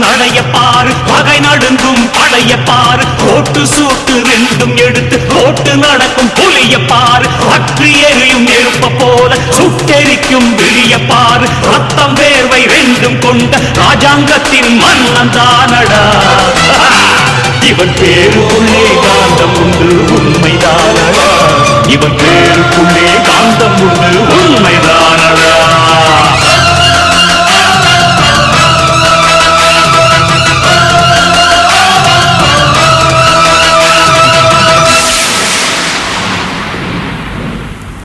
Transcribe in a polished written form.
நடைய பாரு பகை நடுங்கும் படைய பாரு கோட்டு சூட்டு ரெண்டும் எடுத்து கோட்டு நடக்கும் புலிய பாரு அற்றி எரியும் நெருப்ப போல சுட்டெரிக்கும் விழிய பாரு ரத்தம் வேர்வை ரெண்டும் கொண்ட ராஜாங்கத்தின் மன்னன் தானடா இவன் பேருக்குள்ளே காந்தம் உண்டு உண்மைதானடா இவன் பேருக்குள்ளே காந்தம் உண்டு உண்மைதானடா